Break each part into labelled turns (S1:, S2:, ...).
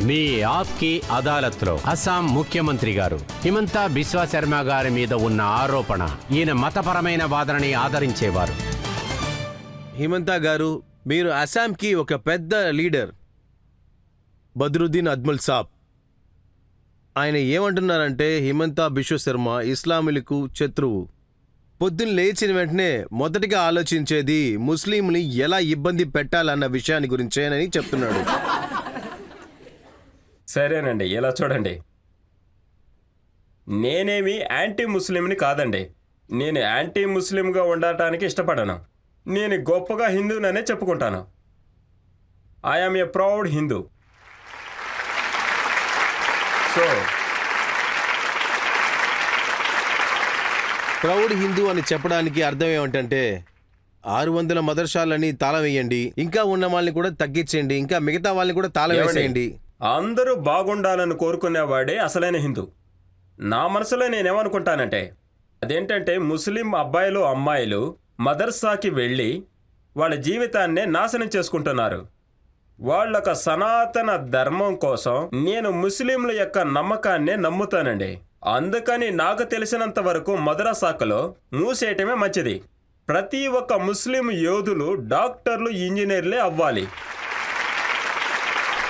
S1: మీ ఆప్కి అదాలత్లో అస్సాం ముఖ్యమంత్రి గారు హిమంత బిశ్వా శర్మ గారి మీద ఉన్న ఆరోపణ ఈయన మతపరమైన వాదనని ఆదరించేవారు.
S2: హిమంత గారు, మీరు అస్సాంకి ఒక పెద్ద లీడర్, బద్రుద్దీన్ అజ్మల్ సాబ్. ఆయన ఏమంటున్నారంటే హిమంత బిశ్వ శర్మ ఇస్లాములకు శత్రువు. పొద్దున్న లేచిన వెంటనే మొదటిగా ఆలోచించేది ముస్లింని ఎలా ఇబ్బంది పెట్టాలన్న విషయాన్ని గురించేనని చెప్తున్నాడు.
S3: సరేనండి, ఇలా చూడండి, నేనేమి యాంటీ ముస్లింని కాదండి. నేను యాంటీ ముస్లింగా ఉండటానికి ఇష్టపడను. నేను గొప్పగా హిందూననే చెప్పుకుంటాను. I'm a proud Hindu. So
S2: proud Hindu అని చెప్పడానికి అర్థం ఏమిటంటే 600 మదర్సాలని తాళం వేయండి, ఇంకా ఉన్న వాళ్ళని కూడా తగ్గించండి, ఇంకా మిగతా వాళ్ళని కూడా తాళం వేసేయండి.
S3: అందరూ బాగుండాలని కోరుకునేవాడే అసలైన హిందూ. నా మనసులో నేనేమనుకుంటానంటే అదేంటంటే ముస్లిం అబ్బాయిలు అమ్మాయిలు మదర్సాకి వెళ్ళి వాళ్ళ జీవితాన్నే నాశనం చేసుకుంటున్నారు. వాళ్ళొక సనాతన ధర్మం కోసం నేను ముస్లింల యొక్క నమ్మకాన్నే నమ్ముతానండి. అందుకని నాకు తెలిసినంత వరకు మదరసాకలో మూసేయటమే మంచిది. ప్రతి ఒక్క ముస్లిం యోధులు డాక్టర్లు, ఇంజనీర్లే అవ్వాలి.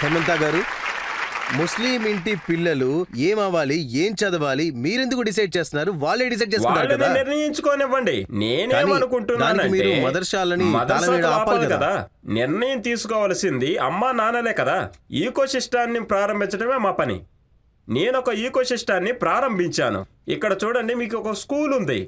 S2: హేమంత గారు, ముస్లిం ఇంటి పిల్లలు ఏమవ్వాలి, ఏం చదవాలి మీరెందుకు డిసైడ్ చేస్తున్నారు? వాళ్ళే డిసైడ్ చేసుకుంటారు కదా.
S3: నిర్ణయించుకోనివ్వండి. నేనేమనుకుంటున్నానంటే
S2: మదర్సాలని
S3: కదా నిర్ణయం తీసుకోవాల్సింది అమ్మా నాన్నలే కదా. ఈకో సిస్టాన్ని ప్రారంభించడమే మా పని. నేనొక ఈకో సిస్టాన్ని ప్రారంభించాను. ఇక్కడ చూడండి, మీకు ఒక స్కూల్ ఉంది,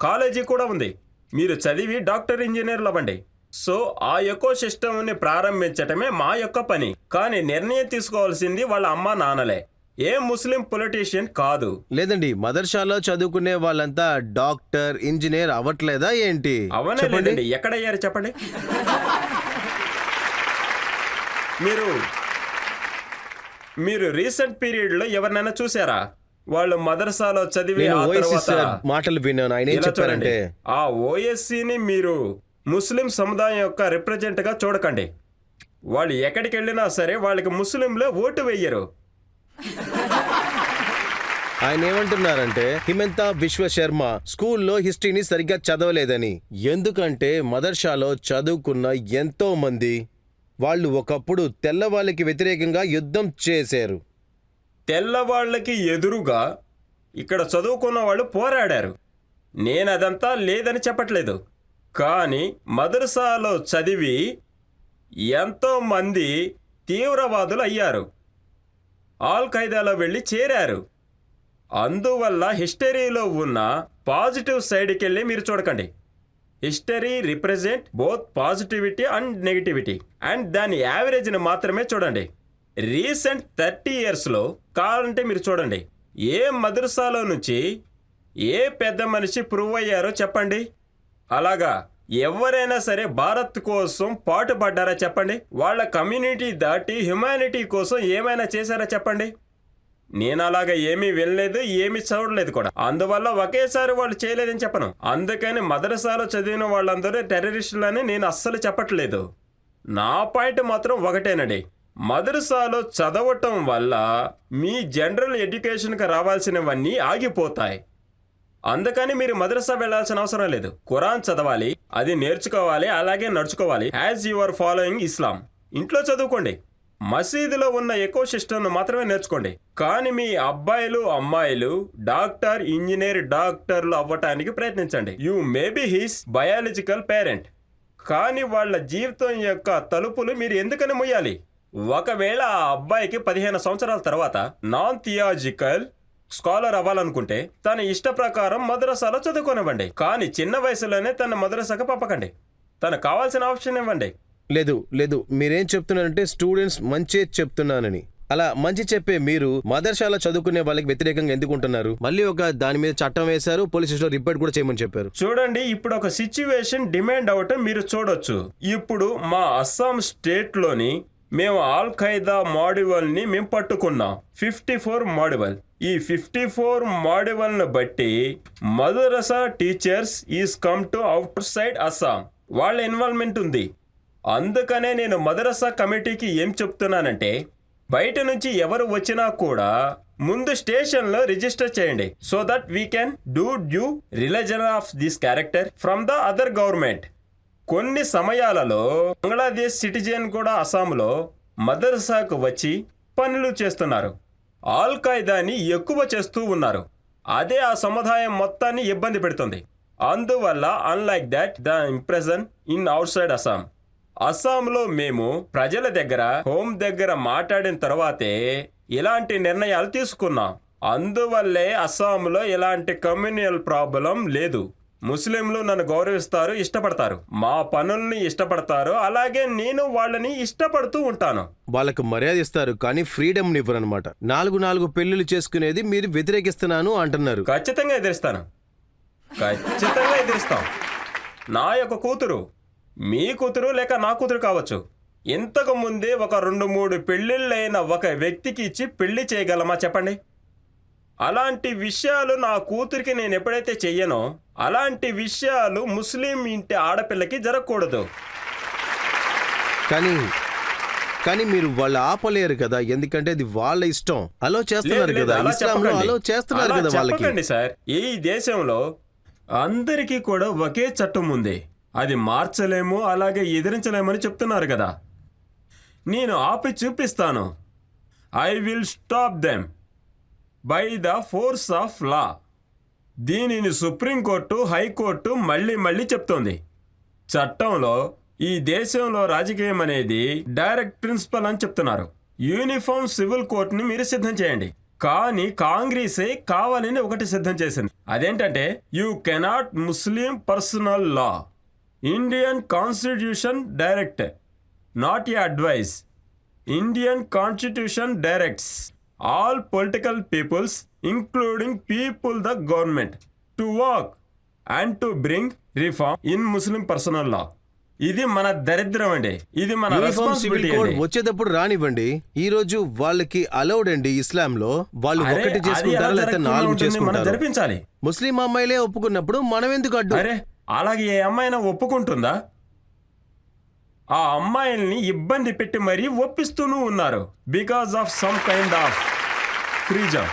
S3: కాలేజీ కూడా ఉంది. మీరు చదివి డాక్టర్, ఇంజనీర్లు అవ్వండి. సో ఆ ఎకో సిస్టమ్ని ప్రారంభించటమే మా యొక్క పని. కానీ నిర్ణయం తీసుకోవాల్సింది వాళ్ళ అమ్మా నాన్నలే, ఏ ముస్లిం పొలిటీషియన్ కాదు.
S2: లేదండి, మదర్సాలో చదువుకునే వాళ్ళంతా డాక్టర్, ఇంజనీర్ అవ్వట్లేదా ఏంటి?
S3: అవనే లేదండి, ఎక్కడయ్యారు చెప్పండి. మీరు రీసెంట్ పీరియడ్ లో ఎవరినైనా చూసారా? వాళ్ళు మదర్సాలో చదివి
S2: మాటలు విన్నాను. ఆయన ఏం చెప్పారంటే
S3: ఆ ఓఎస్సీని మీరు ముస్లిం సముదాయం యొక్క రిప్రజెంట్గా చూడకండి. వాళ్ళు ఎక్కడికి వెళ్ళినా సరే వాళ్ళకి ముస్లింలే ఓటు వేయరు.
S2: ఆయన ఏమంటున్నారంటే హిమంత బిశ్వ శర్మ స్కూల్లో హిస్టరీని సరిగ్గా చదవలేదని. ఎందుకంటే మదర్సాలో చదువుకున్న ఎంతో మంది వాళ్ళు ఒకప్పుడు తెల్లవాళ్ళకి వ్యతిరేకంగా యుద్ధం చేశారు.
S3: తెల్లవాళ్ళకి ఎదురుగా ఇక్కడ చదువుకున్న వాళ్ళు పోరాడారు. నేను అదంతా లేదని చెప్పట్లేదు. కానీ మదర్సాలో చదివి ఎంతోమంది తీవ్రవాదులు అయ్యారు, ఆల్ ఖైదాలో వెళ్ళి చేరారు. అందువల్ల హిస్టరీలో ఉన్న పాజిటివ్ సైడ్కి వెళ్ళి మీరు చూడకండి. History represent both positivity and negativity, and దాని యావరేజ్ని మాత్రమే చూడండి. రీసెంట్ 30 yearsలో కావాలంటే మీరు చూడండి, ఏ మదర్సాలో నుంచి ఏ పెద్ద మనిషి ప్రూవ్ అయ్యారో చెప్పండి. అలాగా ఎవరైనా సరే భారత్ కోసం పాటుపడ్డారా చెప్పండి? వాళ్ళ కమ్యూనిటీ దాటి హ్యుమానిటీ కోసం ఏమైనా చేశారా చెప్పండి? నేను అలాగా ఏమీ వినలేదు, ఏమీ చదవలేదు కూడా. అందువల్ల ఒకేసారి వాళ్ళు చేయలేదని చెప్పను. అందుకని మదరసాలో చదివిన వాళ్ళందరూ టెర్రరిస్టులని నేను అస్సలు చెప్పట్లేదు. నా పాయింట్ మాత్రం ఒకటేనండి, మదరసాలో చదవటం వల్ల మీ జనరల్ ఎడ్యుకేషన్కి రావాల్సినవన్నీ ఆగిపోతాయి. అందుకని మీరు మదరసా వెళ్లాల్సిన అవసరం లేదు. ఖురాన్ చదవాలి, అది నేర్చుకోవాలి, అలాగే నడుచుకోవాలి యాజ్ యు ఆర్ ఫాలోయింగ్ ఇస్లాం. ఇంట్లో చదువుకోండి, మసీదులో ఉన్న ఎకో సిస్టమ్ను మాత్రమే నేర్చుకోండి. కానీ మీ అబ్బాయిలు అమ్మాయిలు డాక్టర్, ఇంజనీర్, డాక్టర్లు అవ్వటానికి ప్రయత్నించండి. You may be his biological parent, కానీ వాళ్ళ జీవితం యొక్క తలుపులు మీరు ఎందుకని ముయ్యాలి? ఒకవేళ ఆ అబ్బాయికి 15 సంవత్సరాల తర్వాత నాన్ థియాజికల్ స్కాలర్ అవ్వాలనుకుంటే తన ఇష్ట ప్రకారం మదరసాలో చదువుకోనివ్వండి. కానీ చిన్న వయసులోనే తన మదరసాకు పంపకండి. తనకు కావాల్సిన ఆప్షన్ ఇవ్వండి.
S2: లేదు, మీరేం చెప్తున్నారంటే స్టూడెంట్స్ మంచి చెప్తున్నానని. అలా మంచి చెప్పే మీరు మదర్సాలో చదువుకునే వాళ్ళకి వ్యతిరేకంగా ఎందుకుంటున్నారు? మళ్ళీ ఒక దాని మీద చట్టం వేశారు, పోలీస్ స్టేషన్ రిపోర్ట్ కూడా చేయమని చెప్పారు.
S3: చూడండి, ఇప్పుడు ఒక సిచ్యువేషన్ డిమాండ్ అవటం మీరు చూడొచ్చు. ఇప్పుడు మా అస్సాం స్టేట్ లోని మేము ఆల్ ఖైదా మాడ్యూల్ని మేము పట్టుకున్నాం, 54 మాడ్యూల్. ఈ 54 మాడ్యూల్ను బట్టి madrasa teachers is come to out side Assam, వాళ్ళ ఇన్వాల్వ్మెంట్ ఉంది. అందుకనే నేను మదరసా కమిటీకి ఏం చెప్తున్నానంటే బయట నుంచి ఎవరు వచ్చినా కూడా ముందు స్టేషన్లో రిజిస్టర్ చేయండి so that we can do due religion of this character from the other government. కొన్ని సమయాలలో బంగ్లాదేశ్ సిటిజన్ కూడా అస్సాంలో మదర్సాకు వచ్చి పనులు చేస్తున్నారు. ఆల్ ఖైదాని ఎక్కువ చేస్తూ ఉన్నారు. అదే ఆ సముదాయం మొత్తాన్ని ఇబ్బంది పెడుతుంది. అందువల్ల unlike that the impression in out side Assam. అస్సాంలో మేము ప్రజల దగ్గర హోమ్ దగ్గర మాట్లాడిన తర్వాతే ఇలాంటి నిర్ణయాలు తీసుకున్నాం. అందువల్లే అస్సాంలో ఇలాంటి కమ్యూనల్ ప్రాబ్లం లేదు. ముస్లింలు నన్ను గౌరవిస్తారు, ఇష్టపడతారు, మా పనుల్ని ఇష్టపడతారు. అలాగే నేను వాళ్ళని ఇష్టపడుతూ ఉంటాను.
S2: వాళ్ళకు మర్యాద ఇస్తారు కానీ ఫ్రీడమ్ ఇవ్వరు అనమాట. 4 పెళ్లిళ్ళు చేసుకునేది మీరు వ్యతిరేకిస్తున్నాను అంటున్నారు.
S3: ఖచ్చితంగా ఎదిరిస్తాను, ఖచ్చితంగా ఎదిరిస్తాం. నా యొక్క కూతురు మీ కూతురు లేక నా కూతురు కావచ్చు. ఇంతకు ముందే ఒక 2-3 పెళ్లిళ్ళైన ఒక వ్యక్తికి ఇచ్చి పెళ్లి చేయగలమా చెప్పండి? అలాంటి విషయాలు నా కూతురికి నేను ఎప్పుడైతే చెయ్యనో అలాంటి విషయాలు ముస్లిం ఇంటి ఆడపిల్లకి జరగకూడదు.
S2: కానీ మీరు వాళ్ళు ఆపలేరు కదా, ఎందుకంటే అది వాళ్ళ ఇష్టం. అలో చేస్తున్నారు కదా, ఇస్లాంలో అలో చేస్తున్నారు కదా వాళ్ళకి.
S3: చెప్పకండి సార్, ఈ దేశంలో అందరికీ కూడా ఒకే చట్టం ఉంది, అది మార్చలేము అలాగే ఎదిరించలేమని చెప్తున్నారు కదా. నేను ఆపి చూపిస్తాను. I will stop them by the force of law. దీనిని సుప్రీంకోర్టు, హైకోర్టు మళ్ళీ చెప్తోంది. చట్టంలో ఈ దేశంలో రాజకీయం అనేది డైరెక్ట్ ప్రిన్సిపల్ అని చెప్తున్నారు. యూనిఫామ్ సివిల్ కోర్టుని మీరు సిద్ధం చేయండి. కానీ కాంగ్రెసే కావాలని ఒకటి సిద్ధం చేసింది. అదేంటంటే you cannot Muslim personal law. Indian constitution direct, not a advice. Indian constitution directs all political peoples including people the government to work and to bring reform in Muslim personal law. ఇది మన దరిద్రం అండి, ఇది మన responsibility అండి.
S2: వచ్చేటప్పుడు రానివ్వండి. ఈ రోజు వాళ్ళకి అలౌడ్ అండి ఇస్లాంలో. వాళ్ళు ఒకటి చేసుకుంటారు లేకపోతే 4 చేసుకుంటారు.
S3: జరిపించాలి.
S2: ముస్లిం అమ్మాయిలే ఒప్పుకున్నప్పుడు మనం ఎందుకు అడ్డు?
S3: అరే అలాగే ఏ అమ్మాయినా ఒప్పుకుంటుందా? ఆ అమ్మాయిల్ని ఇబ్బంది పెట్టి మరీ ఒప్పిస్తూనూ ఉన్నారు because of some kind of ఫ్రీజం.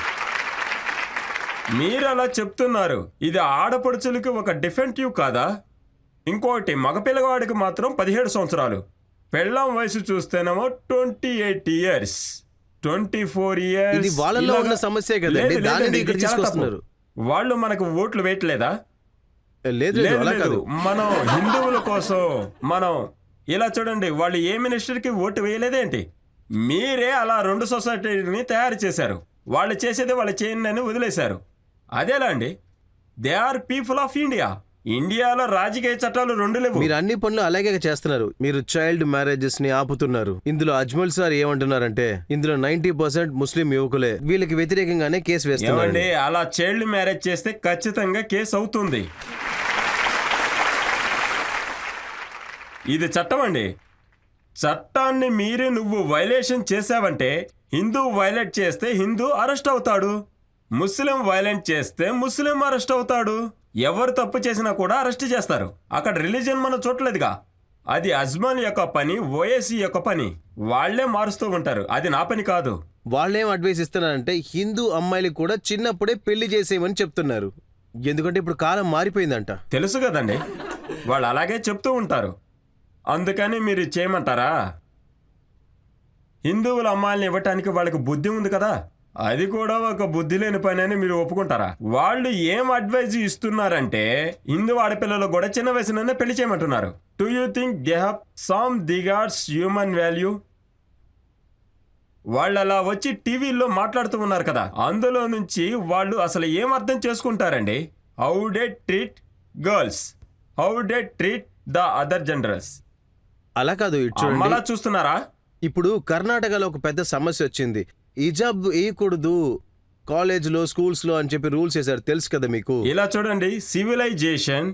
S3: మీరు అలా చెప్తున్నారు, ఇది ఆడపడుచులకి ఒక డిఫెంటివ్ కాదా? ఇంకోటి మగపిల్లవాడికి మాత్రం 17 సంవత్సరాలు, పెళ్ళాం వయసు చూస్తేనేమో 28 years, 24 years.
S2: ఇది వాళ్ళలో ఉన్న సమస్య కదండి, దానిని ఇక్కడ తీసుకొస్తున్నారు.
S3: వాళ్ళు మనకు ఓట్లు వేయట్లేదా?
S2: లేదు.
S3: మనం హిందువుల కోసం మనం ఇలా చూడండి, వాళ్ళు ఏ మినిస్టర్కి ఓటు వేయలేదేంటి? మీరే అలా 2 సొసైటీని తయారు చేశారు. వాళ్ళు చేసేది వాళ్ళు చేయండి అని వదిలేశారు. అదేలా అండి? They are people of India. ఇండియాలో రాజకీయ చట్టాలు 2 లేవు.
S2: మీరు అన్ని పనులు అలాగే చేస్తున్నారు. మీరు చైల్డ్ మ్యారేజెస్ ని ఆపుతున్నారు. ఇందులో అజ్మల్ సార్ ఏమంటున్నారంటే ఇందులో 90% ముస్లిం యువకులే. వీళ్ళకి వ్యతిరేకంగానే కేసు వేస్తున్నారు.
S3: అలా చైల్డ్ మ్యారేజ్ చేస్తే ఖచ్చితంగా కేసు అవుతుంది. ఇది చట్టం అండి. చట్టాన్ని మీరే నువ్వు వైలేషన్ చేశావంటే, హిందూ వైలేట్ చేస్తే హిందూ అరెస్ట్ అవుతాడు, ముస్లిం వైలెంట్ చేస్తే ముస్లిం అరెస్ట్ అవుతాడు. ఎవరు తప్పు చేసినా కూడా అరెస్ట్ చేస్తారు. అక్కడ రిలీజన్ మనం చూడలేదుగా. అది అజ్మల్ యొక్క పని, ఓఎస్సీ యొక్క పని. వాళ్లే మారుస్తూ ఉంటారు, అది నా పని కాదు.
S2: వాళ్ళేం అడ్వైస్ ఇస్తున్నారంటే హిందూ అమ్మాయిలు కూడా చిన్నప్పుడే పెళ్లి చేసేయమని చెప్తున్నారు. ఎందుకంటే ఇప్పుడు కాలం మారిపోయిందంట.
S3: తెలుసు కదండి, వాళ్ళు అలాగే చెప్తూ ఉంటారు. అందుకని మీరు చేయమంటారా? హిందువుల అమ్మాయిల్ని ఇవ్వటానికి వాళ్ళకి బుద్ధి ఉంది కదా, అది కూడా ఒక బుద్ధి లేని పని అని మీరు ఒప్పుకుంటారా? వాళ్ళు ఏం అడ్వైజ్ ఇస్తున్నారంటే హిందూ ఆడపిల్లలు కూడా చిన్న వయసులోనే పెళ్లి చేయమంటున్నారు. Do you think they have some regards human value? వాళ్ళు అలా వచ్చి టీవీల్లో మాట్లాడుతూ ఉన్నారు కదా, అందులో నుంచి వాళ్ళు అసలు ఏం అర్థం చేసుకుంటారండి? How day treat girls, how day treat the other genders.
S2: అలా కాదు,
S3: అలా చూస్తున్నారా?
S2: ఇప్పుడు కర్ణాటకలో ఒక పెద్ద సమస్య వచ్చింది. హిజాబ్ వేయకూడదు కాలేజ్లో, స్కూల్స్లో అని చెప్పి రూల్స్ వేశారు, తెలుసు కదా మీకు.
S3: ఇలా చూడండి, civilization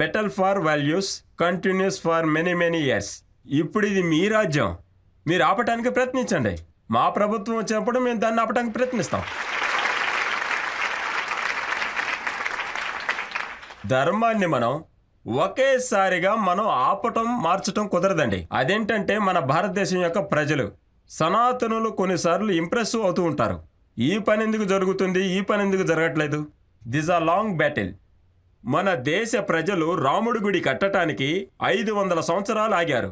S3: battle for values continues for many years. ఇప్పుడు ఇది మీ రాజ్యం, మీరు ఆపటానికి ప్రయత్నించండి. మా ప్రభుత్వం వచ్చినప్పుడు మేము దాన్ని ఆపటానికి ప్రయత్నిస్తాం. ధర్మాన్ని మనం ఒకేసారిగా మనం ఆపటం, మార్చటం కుదరదండి. అదేంటంటే మన భారతదేశం యొక్క ప్రజలు సనాతనులు కొన్నిసార్లు ఇంప్రెసివ్ అవుతూ ఉంటారు. ఈ పని ఎందుకు జరుగుతుంది, ఈ పని ఎందుకు జరగట్లేదు? This are long battle. మన దేశ ప్రజలు రాముడి గుడి కట్టడానికి 500 సంవత్సరాలు ఆగారు.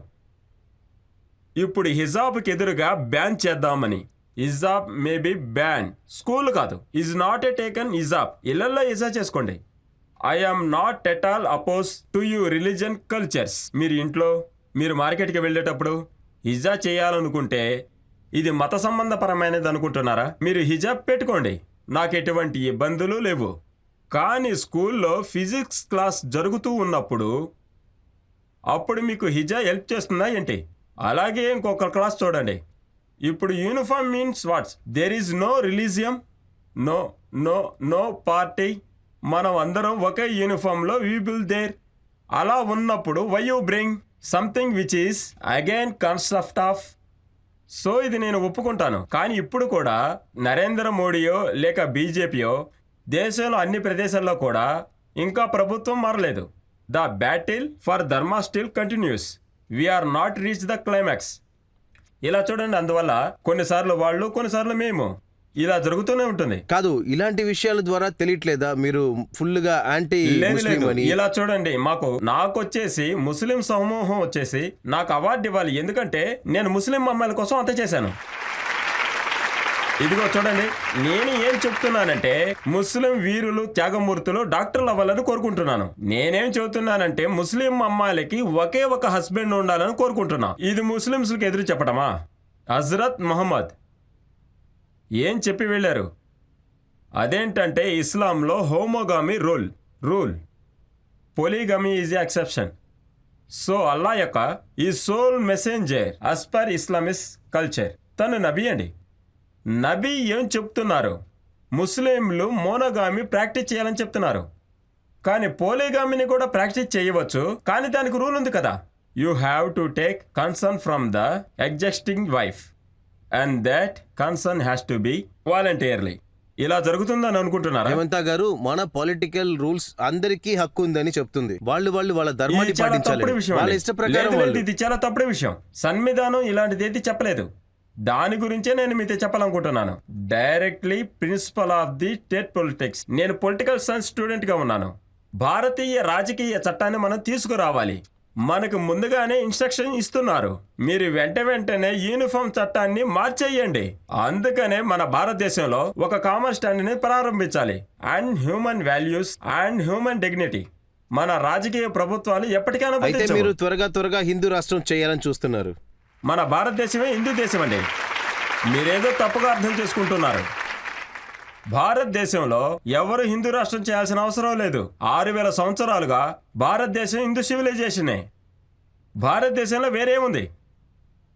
S3: ఇప్పుడు హిజాబ్కి ఎదురుగా బ్యాన్ చేద్దామని. Hijab may be ban, school కాదు. Is not a taken hijab. ఇళ్లలో హిజా చేసుకోండి. I am not at all oppose to you religion cultures. మీరు ఇంట్లో, మీరు మార్కెట్కి వెళ్ళేటప్పుడు హిజా చేయాలనుకుంటే ఇది మత సంబంధపరమైనది అనుకుంటున్నారా? మీరు హిజాబ్ పెట్టుకోండి, నాకు ఎటువంటి ఇబ్బందులు లేవు. కానీ స్కూల్లో ఫిజిక్స్ క్లాస్ జరుగుతూ ఉన్నప్పుడు అప్పుడు మీకు హిజా హెల్ప్ చేస్తుందా ఏంటి? అలాగే ఇంకొక క్లాస్ చూడండి. ఇప్పుడు uniform means what's? There is no religion, no no no party. మనం అందరం ఒకే యూనిఫామ్లో వీ విల్ దేర్. అలా ఉన్నప్పుడు why you bring something which is again concept of. So ఇది నేను ఒప్పుకుంటాను. కానీ ఇప్పుడు కూడా నరేంద్ర మోడీయో లేక బీజేపీయో దేశంలో అన్ని ప్రదేశాల్లో కూడా ఇంకా ప్రభుత్వం మారలేదు. The battle for dharma still continues. We are not reach the climax. ఇలా చూడండి. అందువల్ల కొన్నిసార్లు వాళ్ళు, కొన్నిసార్లు మేము, ఇలా జరుగుతూనే ఉంటుంది.
S2: కాదు, ఇలాంటి విషయాల ద్వారా తెలియట్లేదా మీరు ఫుల్ గా యాంటీ
S3: లేదు
S2: ముస్లిం
S3: లేదు,
S2: అని?
S3: ఇలా చూడండి. నాకొచ్చేసి ముస్లిం సమూహం వచ్చేసి నాకు అవార్డు ఇవ్వాలి, ఎందుకంటే నేను ముస్లిం అమ్మాయిల కోసం అంత చేశాను. ఇదిగో చూడండి, నేను ఏం చెప్తున్నానంటే ముస్లిం వీరులు, త్యాగమూర్తులు డాక్టర్లు అవ్వాలని కోరుకుంటున్నాను. నేనేం చెబుతున్నానంటే ముస్లిం అమ్మాయిలకి ఒకే ఒక హస్బెండ్ ఉండాలని కోరుకుంటున్నా. ఇది ముస్లింస్కి ఎదురు చెప్పడమా? హజరత్ ముహమ్మద్ ఏం చెప్పి వెళ్ళారు? అదేంటంటే ఇస్లాంలో హోమోగామి రూల్, పొలిగమి ఈజ్ ఎక్సెప్షన్. సో అల్లా యొక్క ఈ సోల్ మెసెంజర్ అస్ పర్ ఇస్లామిక్ కల్చర్, తను నబీ అండి. నబీ ఏం చెప్తున్నారు? ముస్లింలు మోనోగామి ప్రాక్టీస్ చేయాలని చెప్తున్నారు. కానీ పోలిగామిని కూడా ప్రాక్టీస్ చేయవచ్చు, కానీ దానికి రూల్ ఉంది కదా. You have to take concern from the existing wife and that concern has to be voluntarily. ఇలా జరుగుతుందని అనుకుంటున్నారా?
S2: హేమంత్ గారు, మన పొలిటికల్ రూల్స్ అందరికీ హక్కు ఉందని చెప్తుంది. వాళ్ళు వాళ్ళ ధర్మాన్ని
S3: ఇది చాలా
S2: పాటించాలి.
S3: తప్పుడు విషయం
S2: వాళ్ళ
S3: అండి.
S2: ఇష్ట ప్రకారం
S3: లేదు,
S2: వాళ్ళు.
S3: ఇది చాలా తప్పుడు విషయం. సంవిధానం ఇలాంటిది ఏది చెప్పలేదు. దాని గురించే నేను మీతో చెప్పాలనుకుంటున్నాను. Directly principle of the state politics. నేను పొలిటికల్ సైన్స్ స్టూడెంట్ గా ఉన్నాను. భారతీయ రాజకీయ చట్టాన్ని మనం తీసుకురావాలి. మనకు ముందుగానే ఇన్స్ట్రక్షన్ ఇస్తున్నారు, మీరు వెంటనే యూనిఫామ్ చట్టాన్ని మార్చేయండి. అందుకనే మన భారతదేశంలో ఒక కామన్ స్టాండర్డ్ ని ప్రారంభించాలి. And human values and human dignity. మన రాజకీయ ప్రభుత్వాలు ఎప్పటికైనా
S2: అయితే మీరు త్వరగా హిందూ రాష్ట్రం చేయాలని చూస్తున్నారు.
S3: మన భారతదేశమే హిందూ దేశం అండి. మీరేదో తప్పుగా అర్థం చేసుకుంటున్నారు. భారతదేశంలో ఎవరు హిందూ రాష్ట్రం చేయాల్సిన అవసరం లేదు. 6000 సంవత్సరాలుగా భారతదేశం హిందూ సివిలైజేషనే. భారతదేశంలో వేరేముంది?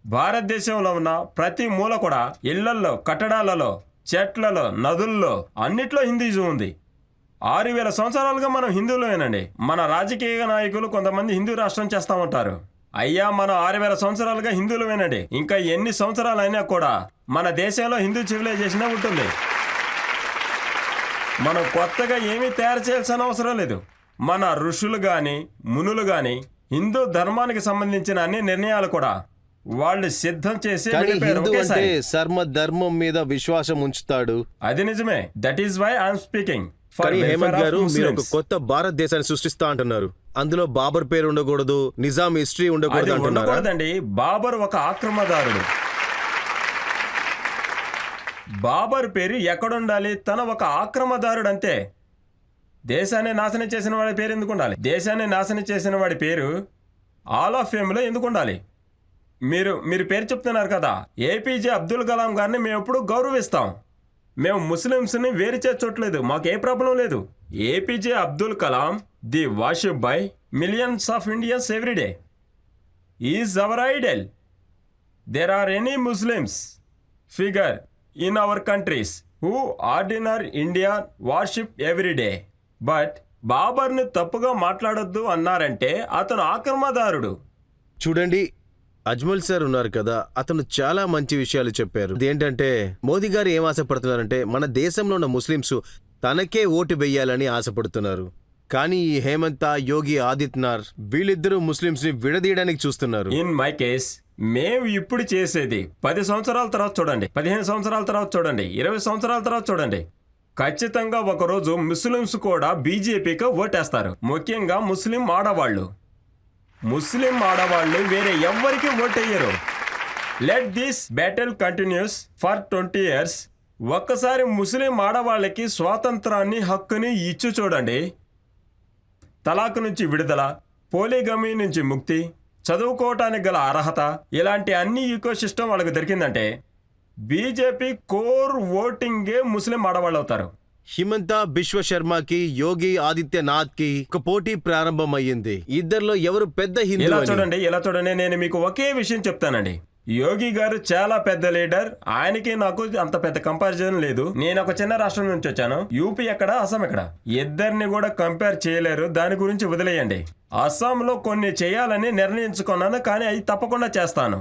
S3: భారతదేశంలో ఉన్న ప్రతి మూల కూడా, ఇళ్లల్లో, కట్టడాలలో, చెట్లలో, నదుల్లో అన్నిట్లో హిందూయిజం ఉంది. 6000 సంవత్సరాలుగా మనం హిందువులేనండి. మన రాజకీయ నాయకులు కొంతమంది హిందూ రాష్ట్రం చేస్తా ఉంటారు. అయ్యా, మనం 6000 సంవత్సరాలుగా హిందువులమేనండి. ఇంకా ఎన్ని సంవత్సరాలు అయినా కూడా మన దేశంలో హిందూ సివిలైజేషన్ ఉంటుంది. మనం కొత్తగా ఏమీ తయారు చేయాల్సిన అవసరం లేదు. మన ఋషులు గాని, మునులు గాని హిందూ ధర్మానికి సంబంధించిన అన్ని నిర్ణయాలు కూడా వాళ్ళు సిద్ధం చేసి
S2: కానీ
S3: వెళ్ళిపోయారు
S2: హిందూ అంటే
S3: ఒకేసారి.
S2: సర్మ ధర్మం మీద విశ్వాసం ఉంచుతాడు.
S3: అది నిజమే. That is why I'm speaking.
S2: కానీ హేమంత్ గారు, మీరు ఒక కొత్త భారతదేశాన్ని సృష్టిస్తా అంటున్నారు. అందులో బాబర్ పేరు ఉండకూడదు, నిజాం హిస్టరీ ఉండకూడదు అంటున్నారు.
S3: ఉండకూడదండి. బాబర్ ఒక ఆక్రమణదారుడు. బాబర్ పేరు ఎక్కడుండాలి? తన ఒక ఆక్రమణదారుడు అంతే. దేశాన్ని నాశనం చేసిన వాడి పేరు ఎందుకు ఉండాలి? దేశాన్ని నాశనం చేసిన వాడి పేరు ఆల్ ఆఫ్ ఫేమ్లో ఎందుకు ఉండాలి? మీరు పేరు చెప్తున్నారు కదా. ఏపీజే అబ్దుల్ కలాం గారిని మేము ఎప్పుడు గౌరవిస్తాం. మేము ముస్లిమ్స్ని వేరు చేర్చట్లేదు, మాకు ఏ ప్రాబ్లం లేదు. APJ Abdul Kalam the worship by millions of Indians everyday is our idol. There are any Muslims figure in our countries who ordinary Indian worship every day. But బాబర్ని తప్పుగా మాట్లాడొద్దు అన్నారంటే అతను ఆక్రమణదారుడు.
S2: చూడండి, అజ్మల్ సార్ ఉన్నారు కదా, అతను చాలా మంచి విషయాలు చెప్పారు. ఏంటంటే మోదీ గారు ఏం ఆశపడుతున్నారంటే మన దేశంలో ఉన్న ముస్లింస్ తనకే ఓటు వెయ్యాలని ఆశపడుతున్నారు. కానీ ఈ హేమంత్, యోగి ఆదిత్యనాథ్ వీళ్ళిద్దరూ ముస్లింస్ ని విడదీయడానికి చూస్తున్నారు.
S3: ఇన్ మై కేస్ మేము ఇప్పుడు చేసేది 10 సంవత్సరాల తర్వాత చూడండి, 15 సంవత్సరాల తర్వాత చూడండి, 20 సంవత్సరాల తర్వాత చూడండి. ఖచ్చితంగా ఒకరోజు ముస్లిమ్స్ కూడా బీజేపీకి ఓటేస్తారు. ముఖ్యంగా ముస్లిం ఆడవాళ్ళు. ముస్లిం ఆడవాళ్ళు వేరే ఎవ్వరికి ఓటేయరు. Let this battle continues for 20 years. ఒక్కసారి ముస్లిం ఆడవాళ్ళకి స్వాతంత్రాన్ని, హక్కుని ఇచ్చి చూడండి. తలాక్ నుంచి విడుదల, పోలిగమీ నుంచి ముక్తి, చదువుకోవటానికి గల అర్హత, ఇలాంటి అన్ని ఈకో సిస్టమ్ వాళ్ళకి దొరికిందంటే బీజేపీ కోర్ ఓటింగే ముస్లిం ఆడవాళ్ళు అవుతారు.
S2: హిమంత బిశ్వ శర్మకి యోగి ఆదిత్యనాథ్ కి ఒక పోటీ ప్రారంభమయ్యింది. ఇద్దరిలో ఎవరు పెద్ద హిందూ
S3: ఇలా
S2: అని.
S3: చూడండి, ఇలా చూడండి, నేను మీకు ఒకే విషయం చెప్తానండి. యోగి గారు చాలా పెద్ద లీడర్. ఆయనకి నాకు అంత పెద్ద కంపారిజన్ లేదు. నేను ఒక చిన్న రాష్ట్రం నుంచి వచ్చాను. యూపీ ఎక్కడ, అస్సాం ఎక్కడ, ఇద్దరిని కూడా కంపేర్ చేయలేరు. దాని గురించి వదిలేయండి. అస్సాంలో కొన్ని చేయాలని నిర్ణయించుకున్నాను, కానీ అవి తప్పకుండా చేస్తాను.